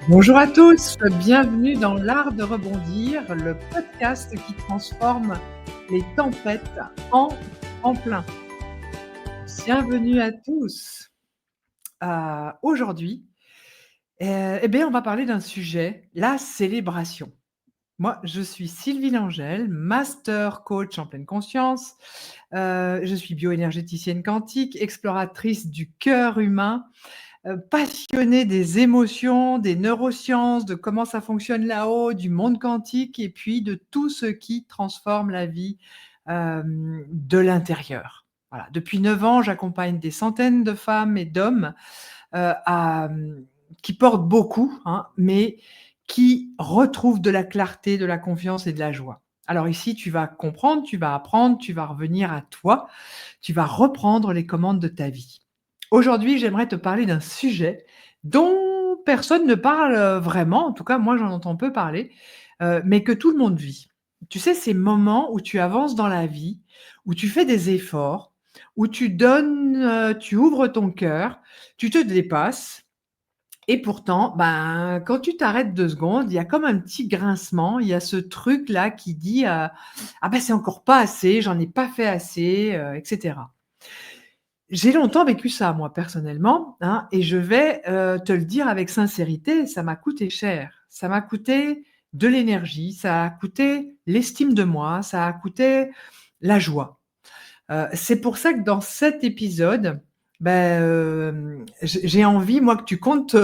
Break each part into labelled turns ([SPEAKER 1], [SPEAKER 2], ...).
[SPEAKER 1] Bonjour à tous, bienvenue dans l'art de rebondir, le podcast qui transforme les tempêtes en tremplin. Bienvenue à tous. Aujourd'hui, on va parler d'un sujet, la célébration. Moi, je suis Sylvie Langel, master coach en pleine conscience. Je suis bioénergéticienne quantique, exploratrice du cœur humain, passionnée des émotions, des neurosciences, de comment ça fonctionne là-haut, du monde quantique et puis de tout ce qui transforme la vie, de l'intérieur. Voilà, depuis 9 ans, j'accompagne des centaines de femmes et d'hommes, qui portent beaucoup, hein, mais qui retrouvent de la clarté, de la confiance et de la joie. Alors ici, tu vas comprendre, tu vas apprendre, tu vas revenir à toi, tu vas reprendre les commandes de ta vie. Aujourd'hui, j'aimerais te parler d'un sujet dont personne ne parle, vraiment, en tout cas moi j'en entends peu parler, mais que tout le monde vit. Tu sais, ces moments où tu avances dans la vie, où tu fais des efforts, où tu donnes, tu ouvres ton cœur, tu te dépasses et pourtant, ben, quand tu t'arrêtes 2 secondes, il y a comme un petit grincement, il y a ce truc-là qui dit, «Ah ben, c'est encore pas assez, j'en ai pas fait assez», et cetera. J'ai longtemps vécu ça moi personnellement, hein, et je vais, te le dire avec sincérité, ça m'a coûté cher. Ça m'a coûté de l'énergie, ça a coûté l'estime de moi, ça a coûté la joie. C'est pour ça que dans cet épisode, j'ai envie moi que tu comptes,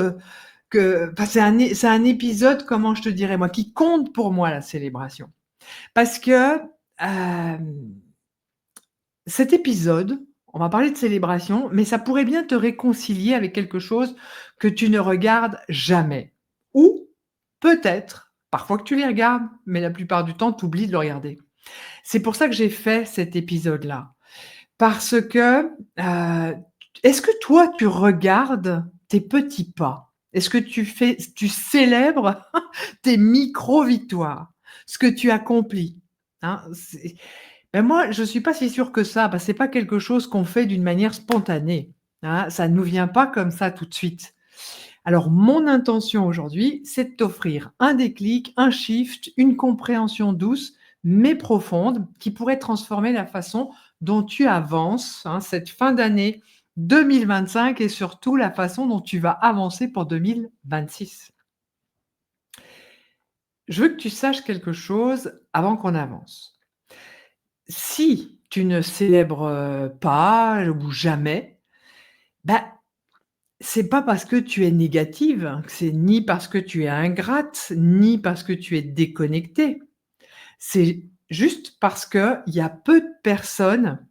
[SPEAKER 1] que enfin c'est un épisode, comment je te dirais moi, qui compte pour moi la célébration. Parce que, hem cet épisode, on va parler de célébration, mais ça pourrait bien te réconcilier avec quelque chose que tu ne regardes jamais. Ou peut-être, parfois que tu les regardes, mais la plupart du temps, tu oublies de le regarder. C'est pour ça que j'ai fait cet épisode-là. Parce que, est-ce que toi, tu regardes tes petits pas? Est-ce que tu célèbres tes micro-victoires? Ce que tu accomplis? Hein, moi, je suis pas si sûre que ça, parce que c'est pas quelque chose qu'on fait d'une manière spontanée, hein. Ça ne nous vient pas comme ça tout de suite. Alors mon intention aujourd'hui, c'est de t'offrir un déclic, un shift, une compréhension douce, mais profonde, qui pourrait transformer la façon dont tu avances, hein, cette fin d'année 2025 et surtout la façon dont tu vas avancer pour 2026. Je veux que tu saches quelque chose avant qu'on avance. Si tu ne célèbres, pas ou jamais, bah, c'est pas parce que tu es négative, hein, c'est ni parce que tu es ingrate, ni parce que tu es déconnectée. C'est juste parce qu'il y a peu de personnes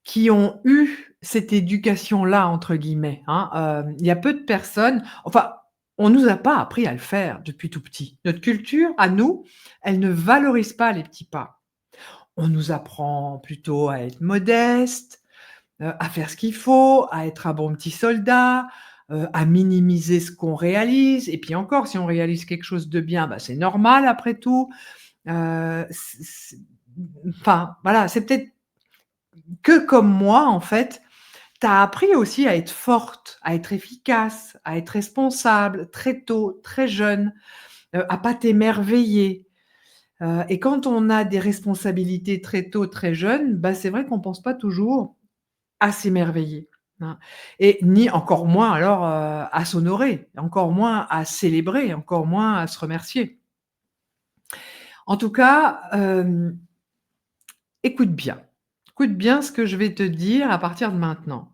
[SPEAKER 1] qui ont eu «cette éducation-là» entre guillemets, hein. Il y a peu de personnes, enfin, on nous a pas appris à le faire depuis tout petit. Notre culture à nous, elle ne valorise pas les petits pas. On nous apprend plutôt à être modeste, à faire ce qu'il faut, à être un bon petit soldat, à minimiser ce qu'on réalise et puis encore, si on réalise quelque chose de bien, bah, c'est normal après tout. C Enfin, voilà, c'est peut-être que comme moi, en fait, tu as appris aussi à être forte, à être efficace, à être responsable très tôt, très jeune, à pas t'émerveiller. Et quand on a des responsabilités très tôt, très jeune, bah, c'est vrai qu'on pense pas toujours à s'émerveiller, hein, et ni encore moins alors, à s'honorer, encore moins à célébrer, encore moins à se remercier. En tout cas, écoute bien ce que je vais te dire à partir de maintenant.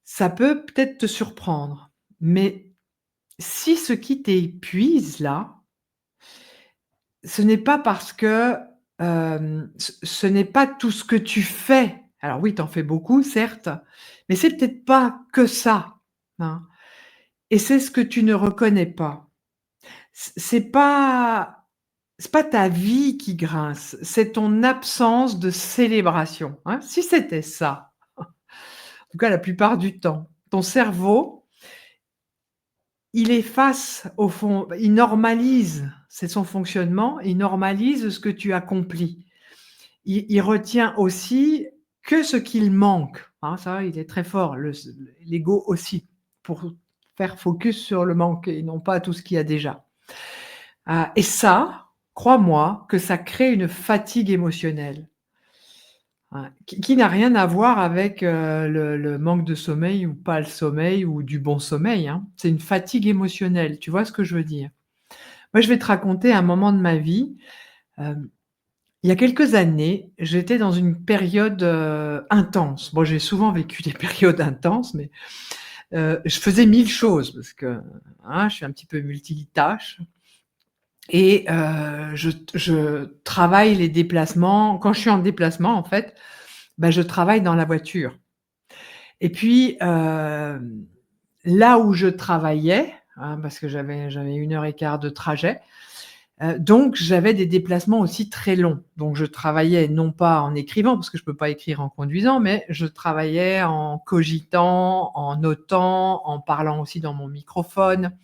[SPEAKER 1] Ça peut peut-être te surprendre, mais si ce qui t'épuise là, ce n'est pas parce que, ce n'est pas tout ce que tu fais. Alors oui, tu en fais beaucoup certes, mais c'est peut-être pas que ça, hein, et c'est ce que tu ne reconnais pas. C'est pas ta vie qui grince, c'est ton absence de célébration, hein. Si c'était ça, en tout cas la plupart du temps, ton cerveau, il efface au fond, il normalise, c'est son fonctionnement, il normalise ce que tu accomplis. Il retient aussi que ce qu'il manque, hein, ça il est très fort, l'ego aussi, pour faire focus sur le manque et non pas tout ce qu'il y a déjà. Et ça, crois-moi que ça crée une fatigue émotionnelle, ouais, qui n'a rien à voir avec, le manque de sommeil ou pas le sommeil ou du bon sommeil, hein. C'est une fatigue émotionnelle, tu vois ce que je veux dire? Moi, je vais te raconter un moment de ma vie. Hem, il y a quelques années, j'étais dans une période, intense. Bon, j'ai souvent vécu des périodes intenses, mais, je faisais 1000 choses parce que, hein, je suis un petit peu multitâche et je travaille les déplacements quand je suis en déplacement, en fait, bah, je travaille dans la voiture et puis, là où je travaillais, hein, parce que j'avais 1 heure et quart de trajet. Donc j'avais des déplacements aussi très longs. Donc je travaillais non pas en écrivant, parce que je peux pas écrire en conduisant, mais je travaillais en cogitant, en notant, en parlant aussi dans mon microphone.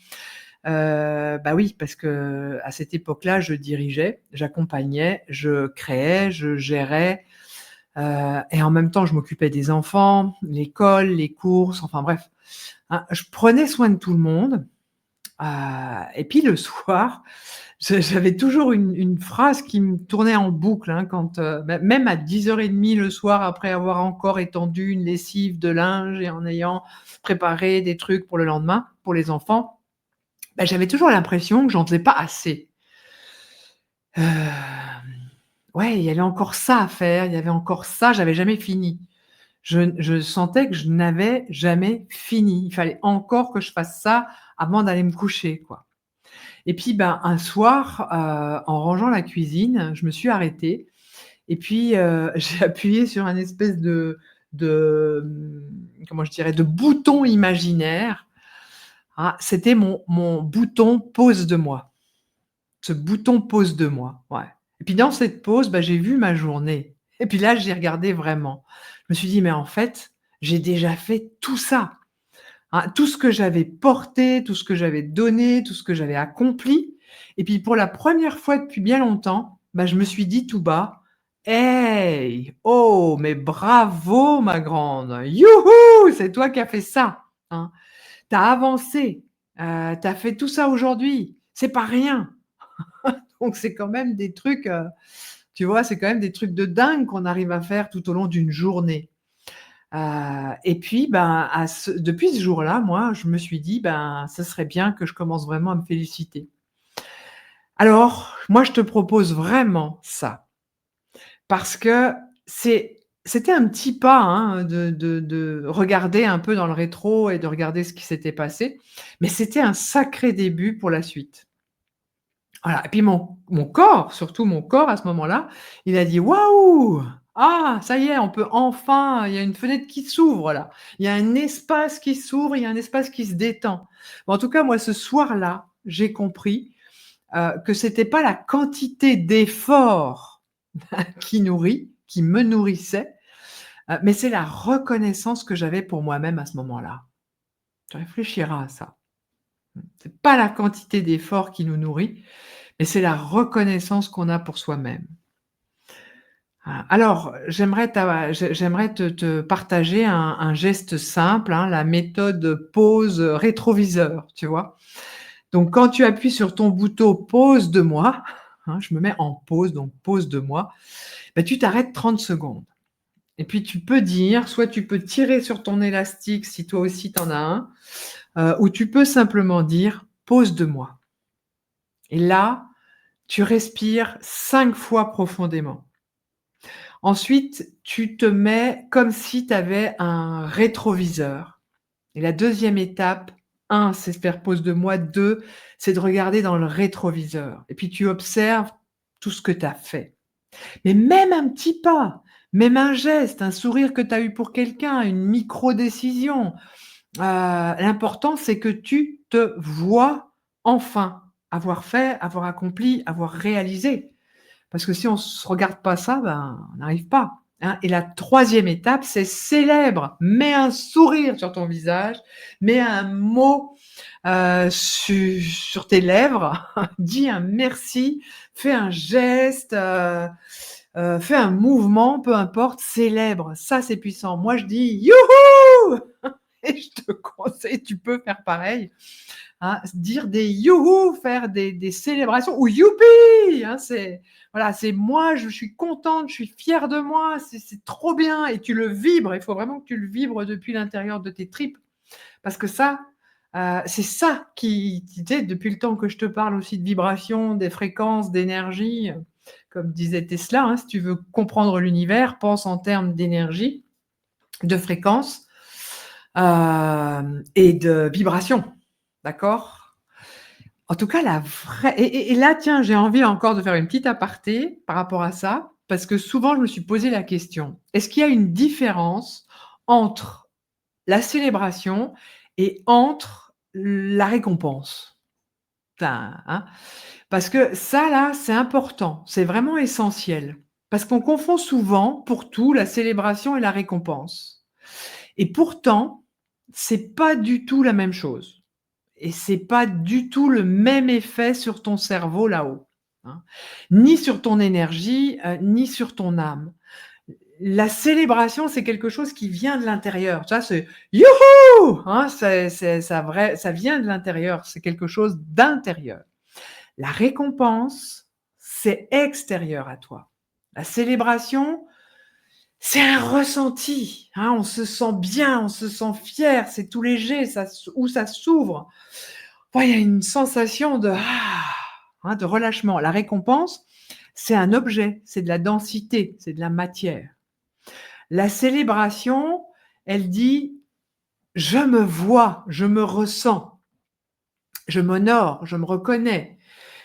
[SPEAKER 1] Bah oui, parce qu'à cette époque-là, je dirigeais, j'accompagnais, je créais, je gérais, et en même temps, je m'occupais des enfants, l'école, les courses, enfin bref, hein, je prenais soin de tout le monde. Et puis le soir, j'avais toujours une phrase qui me tournait en boucle, hein, quand, même à 10h30 le soir, après avoir encore étendu une lessive de linge et en ayant préparé des trucs pour le lendemain, pour les enfants, bah, j'avais toujours l'impression que j'en faisais pas assez. Ouais, il y avait encore ça à faire, il y avait encore ça, j'avais jamais fini. Je sentais que je n'avais jamais fini. Il fallait encore que je fasse ça avant d'aller me coucher, quoi. Et puis, ben, un soir, en rangeant la cuisine, je me suis arrêtée et puis, j'ai appuyé sur un espèce comment je dirais? De bouton imaginaire. Ah, c'était mon bouton pause de moi. Ce bouton pause de moi, ouais. Et puis dans cette pause, bah, j'ai vu ma journée et puis là, j'ai regardé vraiment. Je me suis dit: «Mais en fait, j'ai déjà fait tout ça». Hein, tout ce que j'avais porté, tout ce que j'avais donné, tout ce que j'avais accompli et puis pour la première fois depuis bien longtemps, bah, je me suis dit tout bas: «Hey! Oh, mais bravo ma grande! Youhou! C'est toi qui as fait ça, hein. Tu as avancé, tu as fait tout ça aujourd'hui, c'est pas rien». Donc c'est quand même des trucs, tu vois, c'est quand même des trucs de dingue qu'on arrive à faire tout au long d'une journée. Et puis, ben, depuis ce jour-là, moi, je me suis dit: «Ben, ça serait bien que je commence vraiment à me féliciter». Alors, moi, je te propose vraiment ça, parce que c'était un petit pas, hein, de regarder un peu dans le rétro et de regarder ce qui s'était passé, mais c'était un sacré début pour la suite. Voilà et puis mon corps, surtout mon corps à ce moment-là, il a dit: «Waouh! Ah ça y est, on peut enfin il y a une fenêtre qui s'ouvre là. Il y a un espace qui s'ouvre, il y a un espace qui se détend». Bon, en tout cas, moi, ce soir-là, j'ai compris, que c'était pas la quantité d'efforts qui me nourrissait, mais c'est la reconnaissance que j'avais pour moi-même à ce moment-là. Tu réfléchiras à ça. C'est pas la quantité d'efforts qui nous nourrit, mais c'est la reconnaissance qu'on a pour soi-même. Alors, j'aimerais te partager un geste simple, hein, la méthode pause, rétroviseur, tu vois? Donc quand tu appuies sur ton bouton «pause de moi», hein, je me mets en pause, donc pause de moi, bah, tu t'arrêtes 30 secondes et puis tu peux dire soit tu peux tirer sur ton élastique si toi aussi tu en as un, ou tu peux simplement dire: «Pause de moi» et là, tu respires 5 fois profondément. Ensuite, tu te mets comme si tu avais un rétroviseur et la deuxième étape, un, c'est faire pause de moi, 2, c'est de regarder dans le rétroviseur et puis tu observes tout ce que tu as fait. Mais même un petit pas, même un geste, un sourire que tu as eu pour quelqu'un, une micro-décision, l'important c'est que tu te vois enfin avoir fait, avoir accompli, avoir réalisé. Parce que si on se regarde pas ça, ben, on n'arrive pas, hein et la troisième étape, c'est célèbre. Mets un sourire sur ton visage, mets un mot, sur tes lèvres, dis un merci, fais un geste, fais un mouvement, peu importe, célèbre. Ça, c'est puissant. Moi, je dis: «Youhou!» et je te conseille, tu peux faire pareil, hein, dire des youhou, faire des célébrations ou youpi, hein, c'est voilà, c'est moi, je suis contente, je suis fière de moi, c'est trop bien et tu le vibres. Il faut vraiment que tu le vibres depuis l'intérieur de tes tripes parce que ça, c'est ça qui tu sais, depuis le temps que je te parle aussi de vibrations, des fréquences, d'énergie, comme disait Tesla, hein, si tu veux comprendre l'univers, pense en termes d'énergie, de fréquence, et de vibration, d'accord? En tout cas, la vraie et là, tiens, j'ai envie encore de faire une petite aparté par rapport à ça, parce que souvent je me suis posé la question: «Est-ce qu'il y a une différence entre la célébration et entre la récompense?» Enfin, hein, parce que ça là, c'est important, c'est vraiment essentiel. Parce qu'on confond souvent, pour tout, la célébration et la récompense. Et pourtant, c'est pas du tout la même chose et c'est pas du tout le même effet sur ton cerveau là-haut, hein, ni sur ton énergie, ni sur ton âme. La célébration, c'est quelque chose qui vient de l'intérieur. Tu vois, c'est «Youhou!» hein, c'est ça vient de l'intérieur, c'est quelque chose d'intérieur. La récompense, c'est extérieur à toi. La célébration, c'est un ressenti, hein, on se sent bien, on se sent fier, c'est tout léger, ça s'ouvre. Ouais, il y a une sensation de hein, de relâchement. La récompense, c'est un objet, c'est de la densité, c'est de la matière. La célébration, elle dit: «Je me vois, je me ressens, je m'honore, je me reconnais,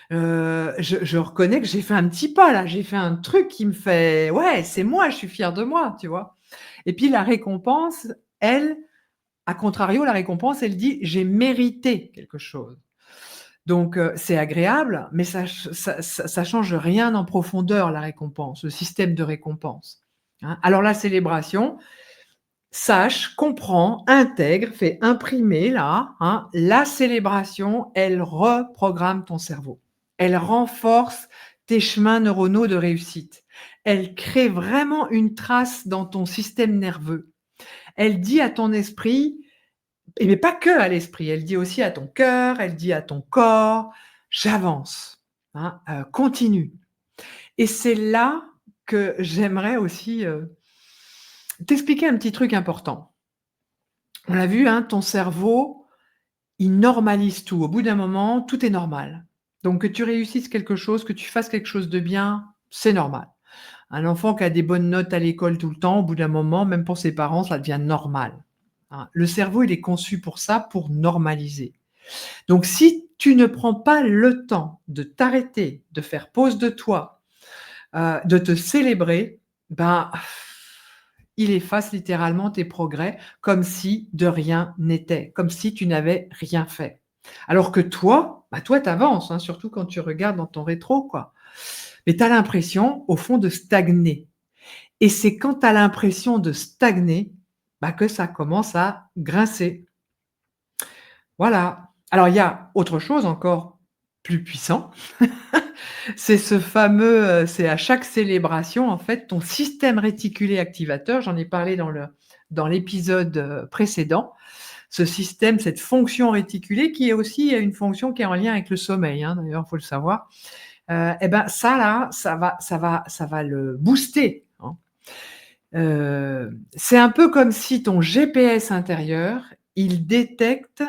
[SPEAKER 1] je reconnais que j'ai fait un petit pas là, j'ai fait un truc qui me fait ouais, c'est moi, je suis fière de moi», tu vois? Et puis la récompense, elle, à contrario, la récompense, elle dit: «J'ai mérité quelque chose». Donc c'est agréable, mais ça change rien en profondeur la récompense, le système de récompense, hein. Alors la célébration, sache, comprends, intègre, fais imprimer là, hein, la célébration, elle reprogramme ton cerveau. Elle renforce tes chemins neuronaux de réussite. Elle crée vraiment une trace dans ton système nerveux. Elle dit à ton esprit et mais pas que à l'esprit, elle dit aussi à ton cœur, elle dit à ton corps: «J'avance, hein, continue» et c'est là que j'aimerais aussi, t'expliquer un petit truc important. On l'a vu, hein, ton cerveau, il normalise tout. Au bout d'un moment, tout est normal. Donc que tu réussisses quelque chose, que tu fasses quelque chose de bien, c'est normal. Un enfant qui a des bonnes notes à l'école tout le temps, au bout d'un moment, même pour ses parents, ça devient normal, hein. Le cerveau, il est conçu pour ça, pour normaliser. Donc si tu ne prends pas le temps de t'arrêter, de faire pause de toi, de te célébrer, ben, il efface littéralement tes progrès comme si de rien n'était, comme si tu n'avais rien fait. Alors que toi, bah, toi tu avances, hein, surtout quand tu regardes dans ton rétro, quoi. Mais tu as l'impression, au fond, de stagner et c'est quand tu as l'impression de stagner, bah, que ça commence à grincer. Voilà. Alors il y a autre chose encore plus puissant, c'est ce fameux, c'est à chaque célébration, en fait, ton système réticulé activateur, j'en ai parlé dans l'épisode, précédent. Ce système, cette fonction réticulée qui est aussi une fonction qui est en lien avec le sommeil, hein, d'ailleurs, il faut le savoir. Et ben, ça là, ça va le booster, hein. C'est un peu comme si ton GPS intérieur, il détecte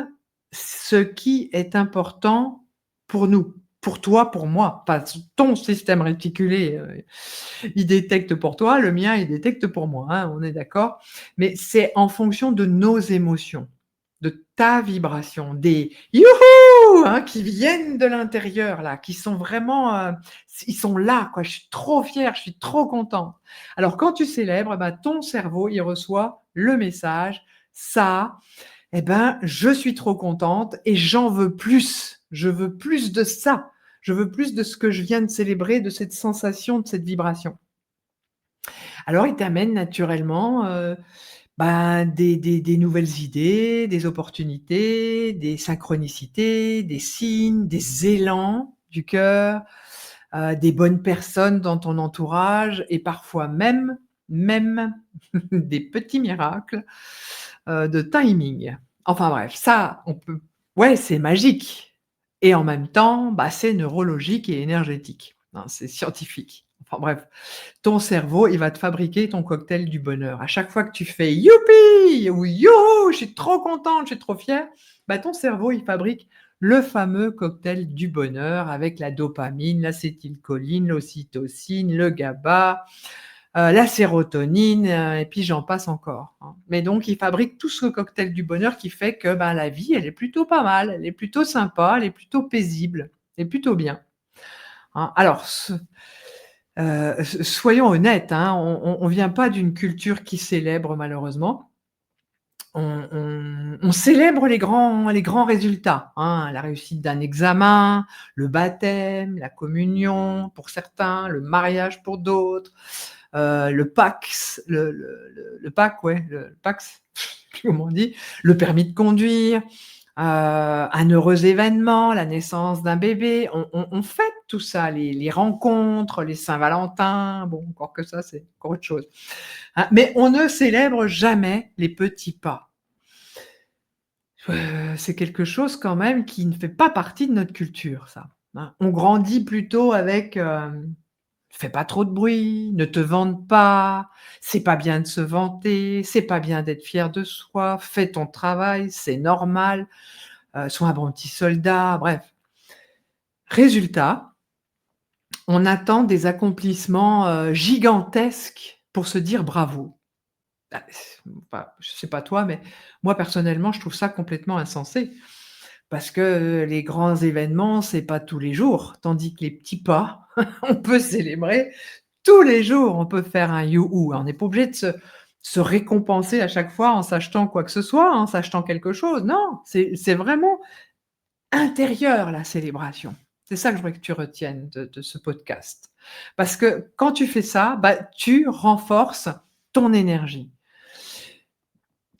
[SPEAKER 1] ce qui est important pour nous, pour toi, pour moi. Pas ton système réticulé, il détecte pour toi, le mien, il détecte pour moi, hein, on est d'accord? Mais c'est en fonction de nos émotions, de ta vibration, des «youhou» hein, qui viennent de l'intérieur là, qui sont vraiment, ils sont là quoi: «Je suis trop fière, je suis trop contente». Alors quand tu célèbres, bah, ton cerveau, il reçoit le message: «Ça, eh ben, je suis trop contente et j'en veux plus. Je veux plus de ça. Je veux plus de ce que je viens de célébrer, de cette sensation, de cette vibration». Alors il t'amène naturellement, ben, des nouvelles idées, des opportunités, des synchronicités, des signes, des élans du cœur, des bonnes personnes dans ton entourage et parfois même des petits miracles. de timing. Enfin bref, ça, on peut ouais, c'est magique et en même temps, bah, c'est neurologique et énergétique, hein, c'est scientifique. Enfin bref, ton cerveau, il va te fabriquer ton cocktail du bonheur. À chaque fois que tu fais «Youpi!» ou «Youhou! Je suis trop contente, je suis trop fière», bah, ton cerveau, il fabrique le fameux cocktail du bonheur avec la dopamine, l'acétylcholine, l'ocytocine, le GABA, la sérotonine, et puis j'en passe encore, hein. Mais donc il fabrique tout ce cocktail du bonheur qui fait que, ben, la vie, elle est plutôt pas mal, elle est plutôt sympa, elle est plutôt paisible, elle est plutôt bien, hein. Alors soyons honnêtes, hein, on vient pas d'une culture qui célèbre malheureusement. On célèbre les grands résultats, hein, la réussite d'un examen, le baptême, la communion pour certains, le mariage pour d'autres, le PACS, le PAC, ouais, le PACS, je sais plus comment on dit, le permis de conduire, un heureux événement, la naissance d'un bébé. On fête tout ça, les rencontres, les Saint-Valentin, bon, encore que ça, c'est encore autre chose, hein, mais on ne célèbre jamais les petits pas. C'est quelque chose quand même qui ne fait pas partie de notre culture ça, hein. On grandit plutôt avec, «Fais pas trop de bruit, ne te vante pas, c'est pas bien de se vanter, c'est pas bien d'être fier de soi, fais ton travail, c'est normal, sois un bon petit soldat», bref. Résultat, on attend des accomplissements, gigantesques pour se dire bravo. Bah, enfin, je sais pas toi, mais moi personnellement, je trouve ça complètement insensé. Parce que, les grands événements, c'est pas tous les jours, tandis que les petits pas, on peut célébrer tous les jours. On peut faire un youhou. On n'est pas obligé de se récompenser à chaque fois en s'achetant quoi que ce soit, en s'achetant quelque chose. Non, c'est vraiment intérieur la célébration. C'est ça que je voudrais que tu retiennes de ce podcast. Parce que quand tu fais ça, bah, tu renforces ton énergie.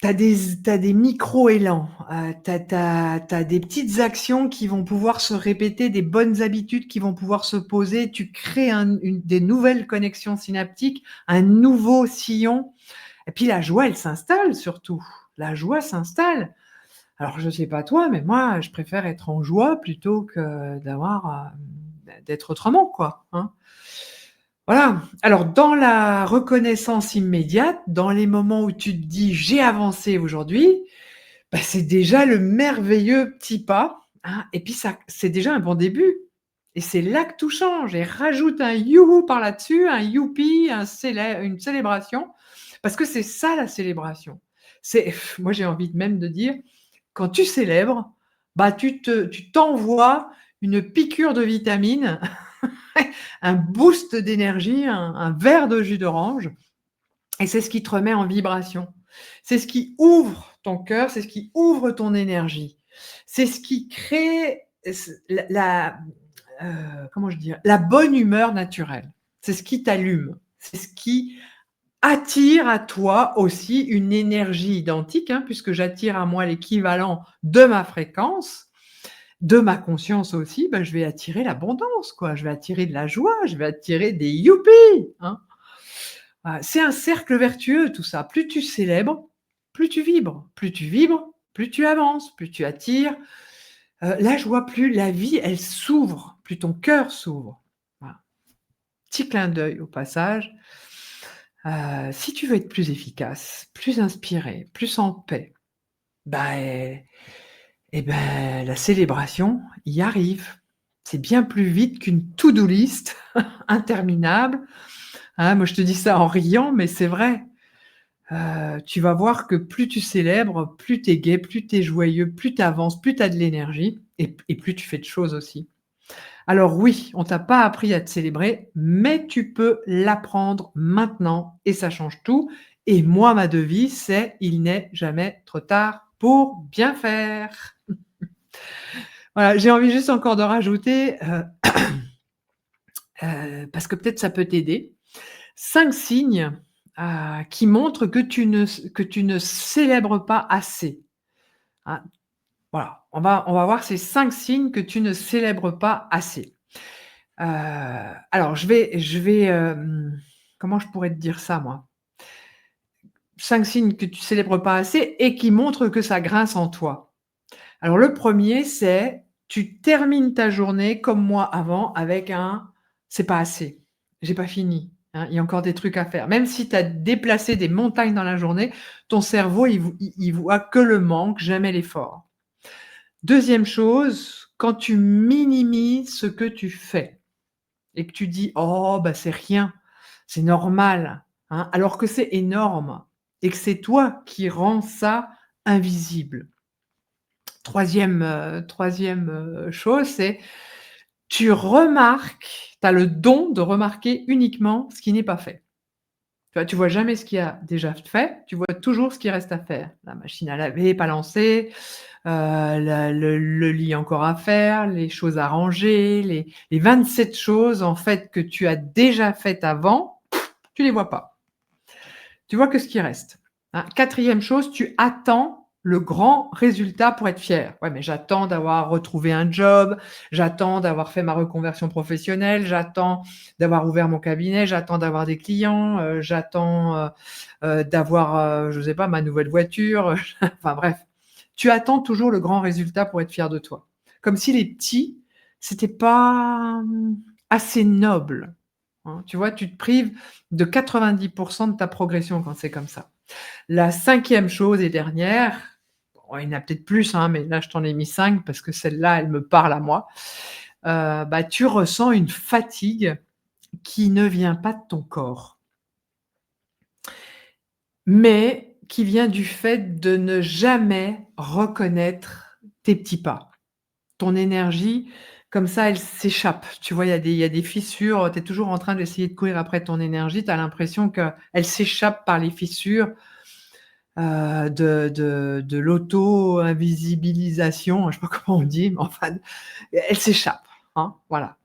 [SPEAKER 1] Tu as des micro-élans, tu as des petites actions qui vont pouvoir se répéter, des bonnes habitudes qui vont pouvoir se poser. Tu crées des nouvelles connexions synaptiques, un nouveau sillon et puis la joie, elle s'installe surtout. La joie s'installe. Alors je sais pas toi, mais moi, je préfère être en joie plutôt que d'être autrement, quoi, hein. Voilà. Alors dans la reconnaissance immédiate, dans les moments où tu te dis: «J'ai avancé aujourd'hui», bah, c'est déjà le merveilleux petit pas, hein, et puis ça c'est déjà un bon début et c'est là que tout change et rajoute un youhou par là-dessus, un youpi, une célébration parce que c'est ça la célébration. C'est moi j'ai envie même de dire, quand tu célèbres, bah, tu t'envoies une piqûre de vitamines, un boost d'énergie, un verre de jus d'orange et c'est ce qui te remet en vibration. C'est ce qui ouvre ton cœur, c'est ce qui ouvre ton énergie. C'est ce qui crée comment je dire? La bonne humeur naturelle. C'est ce qui t'allume. C'est ce qui attire à toi aussi une énergie identique, hein, puisque j'attire à moi l'équivalent de ma fréquence, de ma conscience aussi, bah, je vais attirer l'abondance, quoi. Je vais attirer de la joie, je vais attirer des youpi, hein. C'est un cercle vertueux tout ça. Plus tu célèbres, plus tu vibres. Plus tu vibres, plus tu avances, plus tu attires, la joie, plus la vie, elle s'ouvre, plus ton cœur s'ouvre. Voilà. Petit clin d'œil au passage. Si tu veux être plus efficace, plus inspiré, plus en paix, bah, la célébration y arrive. C'est bien plus vite qu'une to-do list interminable, hein. Moi, je te dis ça en riant, mais c'est vrai. Tu vas voir que plus tu célèbres, plus tu es gai, plus tu es joyeux, plus tu avances, plus tu as de l'énergie et plus tu fais de choses aussi. Alors oui, on t'a pas appris à te célébrer, mais tu peux l'apprendre maintenant et ça change tout et moi, ma devise, c'est: «Il n'est jamais trop tard pour bien faire». Voilà, j'ai envie juste encore de rajouter, parce que peut-être ça peut t'aider. 5 signes, qui montrent que tu ne célèbres pas assez, hein. Voilà, on va voir ces 5 signes que tu ne célèbres pas assez. Alors comment je pourrais te dire ça moi? 5 signes que tu célèbres pas assez et qui montrent que ça grince en toi. Alors le premier, c'est tu termines ta journée comme moi avant avec un: «C'est pas assez, j'ai pas fini, hein, il y a encore des trucs à faire». Même si tu as déplacé des montagnes dans la journée, ton cerveau il voit que le manque, jamais l'effort. Deuxième chose, quand tu minimises ce que tu fais et que tu dis: «Oh bah, c'est rien, c'est normal», hein, alors que c'est énorme et que c'est toi qui rends ça invisible. 3e chose, c'est tu remarques, tu as le don de remarquer uniquement ce qui n'est pas fait. Tu vois jamais ce qui a déjà fait, tu vois toujours ce qui reste à faire. La machine à laver pas lancée, la le lit encore à faire, les choses à ranger, les 27 choses en fait que tu as déjà faites avant, tu les vois pas. Tu vois que ce qui reste, hein. 4e chose, tu attends le grand résultat pour être fier. Ouais, mais j'attends d'avoir retrouvé un job, j'attends d'avoir fait ma reconversion professionnelle, j'attends d'avoir ouvert mon cabinet, j'attends d'avoir des clients, j'attends, d'avoir, je sais pas, ma nouvelle voiture, enfin bref. Tu attends toujours le grand résultat pour être fier de toi. Comme si les petits, c'était pas, assez noble. Hein, tu vois? Tu te prives de 90 de ta progression quand c'est comme ça. La 5e chose et dernière, bon, il y en a peut-être plus, hein, mais là je t'en ai mis 5 parce que celle-là, elle me parle à moi. Bah, tu ressens une fatigue qui ne vient pas de ton corps, mais qui vient du fait de ne jamais reconnaître tes petits pas. Ton énergie, comme ça, elle s'échappe. Tu vois, il y a des fissures, tu es toujours en train d'essayer de courir après ton énergie, tu as l'impression qu'elle s'échappe par les fissures, de l'auto-invisibilisation, je sais pas comment on dit, mais enfin, elle s'échappe, hein, voilà.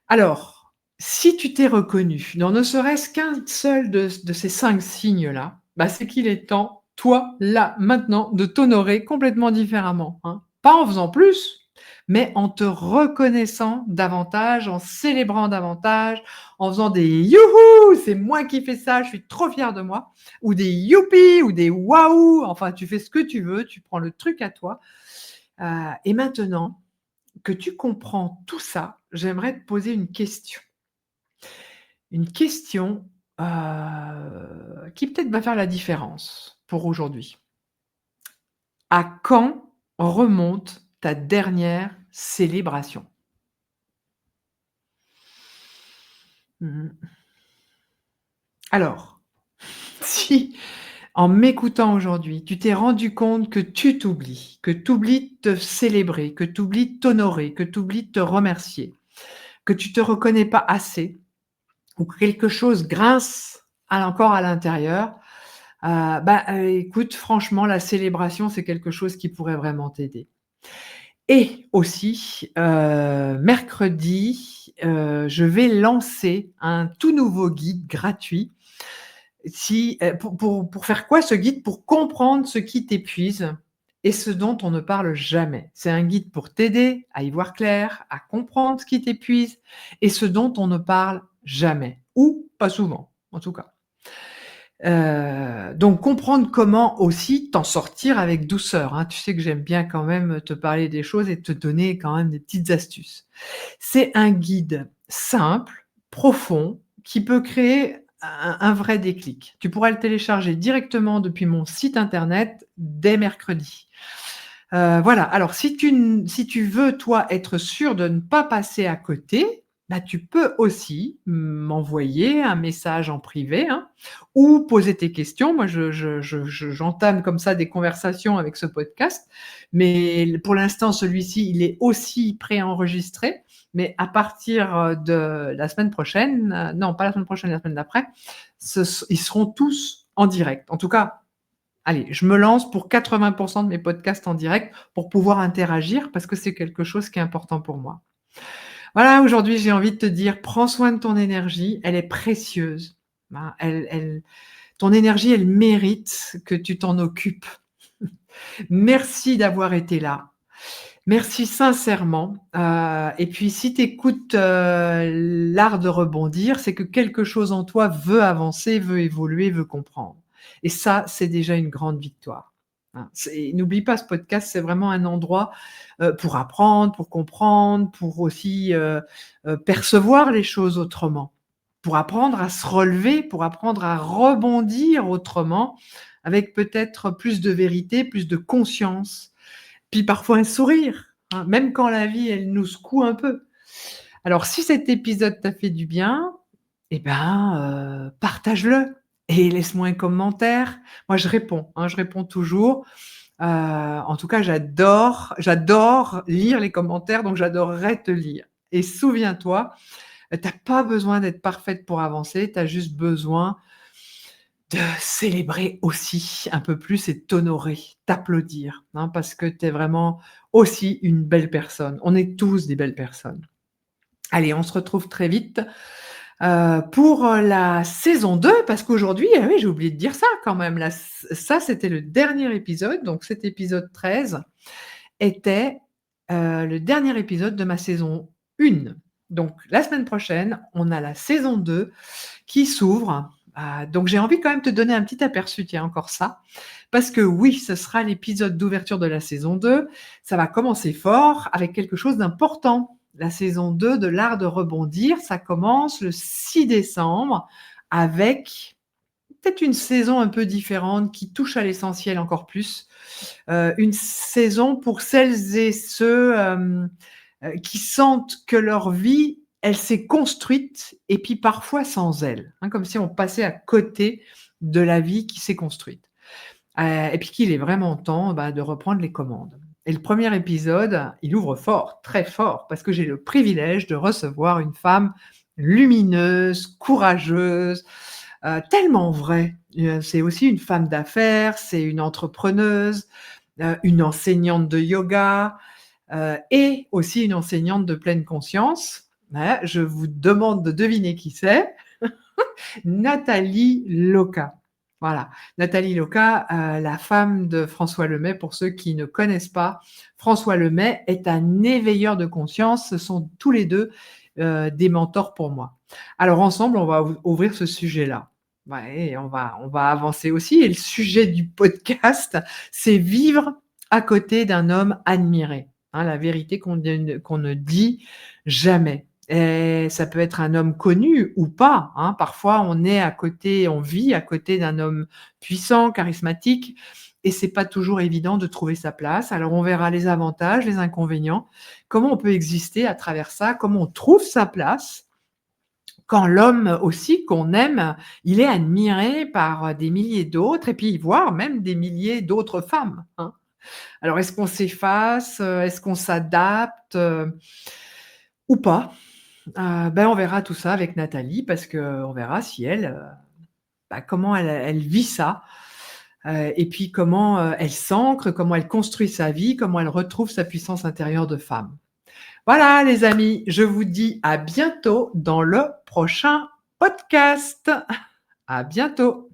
[SPEAKER 1] Alors, si tu t'es reconnu dans ne serait-ce qu'un seul de ces 5 signes-là, bah, c'est qu'il est temps, toi, là, maintenant, de t'honorer complètement différemment, hein. Pas en faisant plus, mais en te reconnaissant davantage, en célébrant davantage, en faisant des «Youhou! C'est moi qui fais ça, je suis trop fier de moi» ou des «Youpi!» ou des «Waouh!» enfin, tu fais ce que tu veux, tu prends le truc à toi, et maintenant que tu comprends tout ça, j'aimerais te poser une question. Une question, qui peut-être va faire la différence pour aujourd'hui. À quand remonte ta dernière célébration? Mmh. Alors, si en m'écoutant aujourd'hui, tu t'es rendu compte que tu t'oublies, que tu oublies de te célébrer, que tu oublies de t'honorer, que tu oublies de te remercier, que tu te reconnais pas assez ou que quelque chose grince encore à l'intérieur. Écoute, franchement, la célébration, c'est quelque chose qui pourrait vraiment t'aider et aussi, mercredi, je vais lancer un tout nouveau guide gratuit. Si, pour faire quoi ce guide? Pour comprendre ce qui t'épuise et ce dont on ne parle jamais. C'est un guide pour t'aider à y voir clair, à comprendre ce qui t'épuise et ce dont on ne parle jamais ou pas souvent, en tout cas. Donc comprendre comment aussi t'en sortir avec douceur, hein. Tu sais que j'aime bien quand même te parler des choses et te donner quand même des petites astuces. C'est un guide simple, profond, qui peut créer un vrai déclic. Tu pourras le télécharger directement depuis mon site internet dès mercredi. Voilà, alors si tu veux, toi, être sûr de ne pas passer à côté, bah, tu peux aussi m'envoyer un message en privé, hein, ou poser tes questions. Moi, j'entame comme ça des conversations avec ce podcast, mais pour l'instant, celui-ci, il est aussi préenregistré, mais à partir, de la semaine prochaine, non, pas la semaine prochaine, la semaine d'après, ils seront tous en direct. En tout cas, allez, je me lance pour 80 de mes podcasts en direct pour pouvoir interagir parce que c'est quelque chose qui est important pour moi. Voilà, aujourd'hui, j'ai envie de te dire: prends soin de ton énergie, elle est précieuse. Ben, ton énergie, elle mérite que tu t'en occupes. Merci d'avoir été là. Merci sincèrement, et puis si tu écoutes, l'art de rebondir, c'est que quelque chose en toi veut avancer, veut évoluer, veut comprendre et ça, c'est déjà une grande victoire, hein. N'oublie pas ce podcast, c'est vraiment un endroit, pour apprendre, pour comprendre, pour aussi, percevoir les choses autrement, pour apprendre à se relever, pour apprendre à rebondir autrement, avec peut-être plus de vérité, plus de conscience, puis parfois un sourire, hein, même quand la vie, elle nous secoue un peu. Alors si cet épisode t'a fait du bien, eh ben, partage-le et laisse-moi un commentaire. Moi je réponds, hein, je réponds toujours. En tout cas, j'adore lire les commentaires, donc j'adorerais te lire, et souviens-toi, tu as pas besoin d'être parfaite pour avancer, tu as juste besoin de célébrer aussi un peu plus et t'honorer, t'applaudir, hein, parce que tu es vraiment aussi une belle personne. On est tous des belles personnes. Allez, on se retrouve très vite, pour, la saison 2, parce qu'aujourd'hui, ah oui, j'ai oublié de dire ça quand même, là, ça, c'était le dernier épisode, donc cet épisode 13 était, le dernier épisode de ma saison 1. Donc la semaine prochaine, on a la saison 2 qui s'ouvre, donc j'ai envie quand même de te donner un petit aperçu, tiens, encore ça, parce que oui, ce sera l'épisode d'ouverture de la saison 2. Ça va commencer fort avec quelque chose d'important. La saison 2 de l'art de rebondir, ça commence le 6 décembre avec peut-être une saison un peu différente qui touche à l'essentiel encore plus. Une saison pour celles et ceux, qui sentent que leur vie, elle s'est construite et puis parfois sans elles, hein, comme si on passait à côté de la vie qui s'est construite. Et puis qu'il est vraiment temps, bah, de reprendre les commandes. Et le premier épisode, il ouvre fort, très fort, parce que j'ai le privilège de recevoir une femme lumineuse, courageuse, tellement vraie. C'est aussi une femme d'affaires, c'est une entrepreneuse, une enseignante de yoga, et aussi une enseignante de pleine conscience. Je vous demande de deviner qui c'est. Nathalie Loca. Voilà, Nathalie Loca, la femme de François Lemay. Pour ceux qui ne connaissent pas, François Lemay est un éveilleur de conscience. Ce sont tous les 2 des mentors pour moi. Alors ensemble, on va ouvrir ce sujet-là. Ouais, et on va avancer aussi, et le sujet du podcast, c'est vivre à côté d'un homme admiré, hein, la vérité qu'on ne dit jamais. Et ça peut être un homme connu ou pas, hein. Parfois, on vit à côté d'un homme puissant, charismatique, et c'est pas toujours évident de trouver sa place. Alors, on verra les avantages, les inconvénients, comment on peut exister à travers ça, comment on trouve sa place quand l'homme aussi qu'on aime, il est admiré par des milliers d'autres, et puis voire même des milliers d'autres femmes, hein. Alors, est-ce qu'on s'efface, est-ce qu'on s'adapte, ou pas? Ben, on verra tout ça avec Nathalie, parce qu'on verra si elle, bah, comment elle vit ça, et puis comment, elle s'ancre, comment elle construit sa vie, comment elle retrouve sa puissance intérieure de femme. Voilà les amis, je vous dis à bientôt dans le prochain podcast. À bientôt.